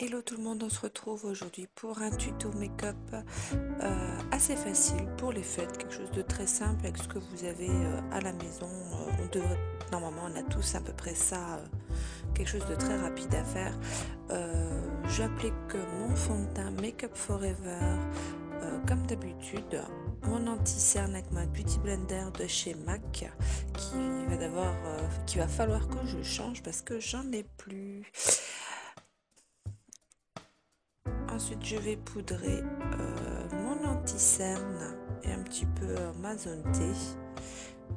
Hello tout le monde, on se retrouve aujourd'hui pour un tuto make-up assez facile pour les fêtes, quelque chose de très simple avec ce que vous avez à la maison. Normalement on a tous à peu près ça, quelque chose de très rapide à faire. J'applique mon fond de teint Make Up Forever comme d'habitude, mon anti-cerne avec ma Beauty Blender de chez MAC qui va falloir que je change parce que j'en ai plus. Ensuite, je vais poudrer mon anti-cerne et un petit peu ma zone T.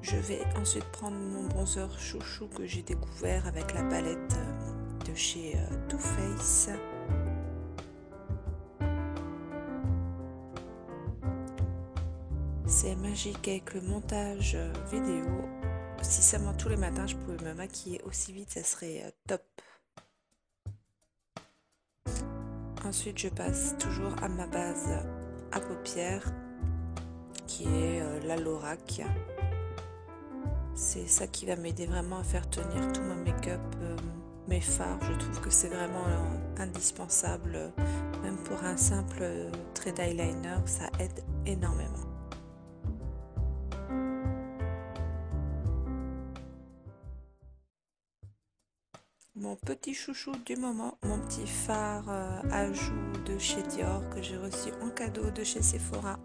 Je vais ensuite prendre mon bronzer chouchou que j'ai découvert avec la palette de chez Too Faced. C'est magique avec le montage vidéo. Si seulement tous les matins je pouvais me maquiller aussi vite, ça serait top. Ensuite, je passe toujours à ma base à paupières qui est la Lorac. C'est ça qui va m'aider vraiment à faire tenir tout mon make-up, mes fards. Je trouve que c'est vraiment indispensable, même pour un simple trait d'eyeliner, ça aide énormément. Mon petit chouchou du moment, mon petit fard à joues de chez Dior que j'ai reçu en cadeau de chez Sephora.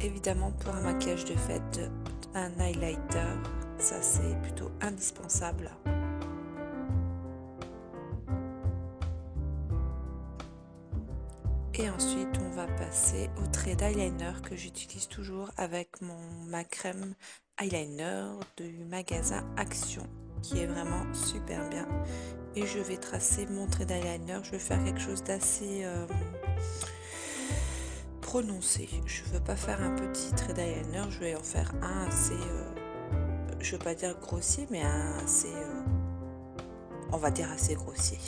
Évidemment, pour un maquillage de fête, un highlighter, ça c'est plutôt indispensable. Et ensuite, on va passer au trait d'eyeliner que j'utilise toujours avec ma crème eyeliner du magasin Action, qui est vraiment super bien. Et je vais tracer mon trait d'eyeliner. Je vais faire quelque chose d'assez prononcé. Je ne veux pas faire un petit trait d'eyeliner. Je vais en faire un assez, je ne veux pas dire grossier, mais un assez, on va dire assez grossier.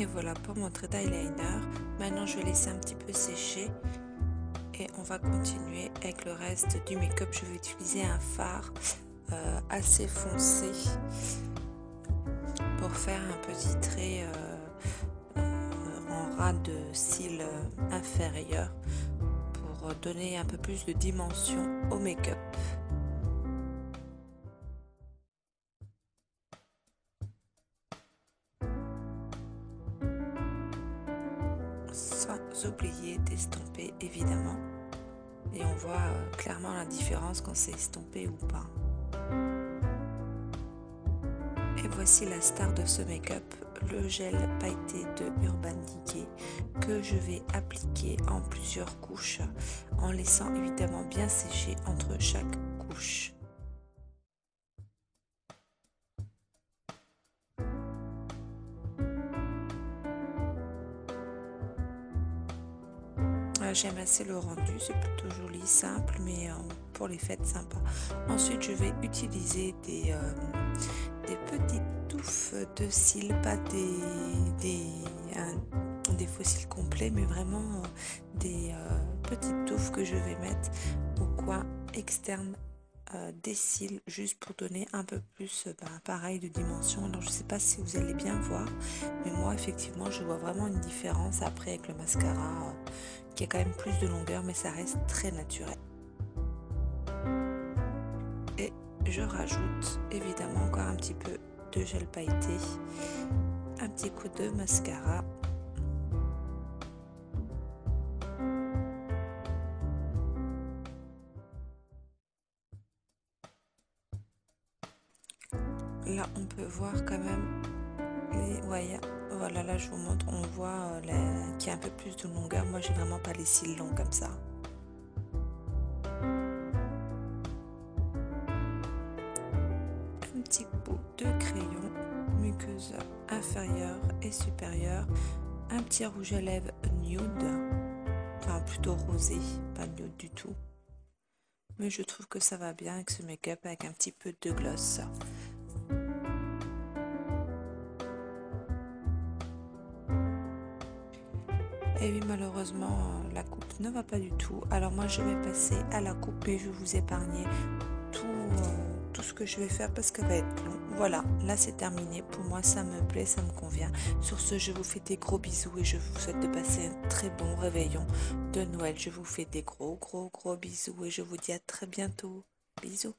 Et voilà pour mon trait d'eyeliner. Maintenant, je vais laisser un petit peu sécher. Et on va continuer avec le reste du make-up. Je vais utiliser un fard assez foncé pour faire un petit trait en ras de cils inférieur pour donner un peu plus de dimension au make-up. Sans oublier d'estomper évidemment. Et on voit clairement la différence quand c'est estompé ou pas. Et voici la star de ce make-up, le gel pailleté de Urban Decay que je vais appliquer en plusieurs couches en laissant évidemment bien sécher entre chaque couche. J'aime assez le rendu, c'est plutôt joli, simple, mais pour les fêtes sympa. Ensuite, je vais utiliser des petites touffes de cils, pas des faux cils complets, mais vraiment des petites touffes que je vais mettre au coin externe des cils, juste pour donner un peu plus pareil de dimension. Alors je sais pas si vous allez bien voir, mais moi effectivement je vois vraiment une différence après avec le mascara qui a quand même plus de longueur, mais ça reste très naturel. Et je rajoute évidemment encore un petit peu de gel pailleté, un petit coup de mascara. Là on peut voir quand même voilà, là je vous montre, on voit qu'il y a un peu plus de longueur. Moi j'ai vraiment pas les cils longs comme ça. Un petit bout de crayon, muqueuse inférieure et supérieure, un petit rouge à lèvres nude, enfin plutôt rosé, pas nude du tout. Mais je trouve que ça va bien avec ce make-up avec un petit peu de gloss. Et oui, malheureusement, la coupe ne va pas du tout. Alors moi, je vais passer à la coupe et je vais vous épargner tout ce que je vais faire parce qu'elle va être long. Voilà, là c'est terminé. Pour moi, ça me plaît, ça me convient. Sur ce, je vous fais des gros bisous et je vous souhaite de passer un très bon réveillon de Noël. Je vous fais des gros bisous et je vous dis à très bientôt. Bisous.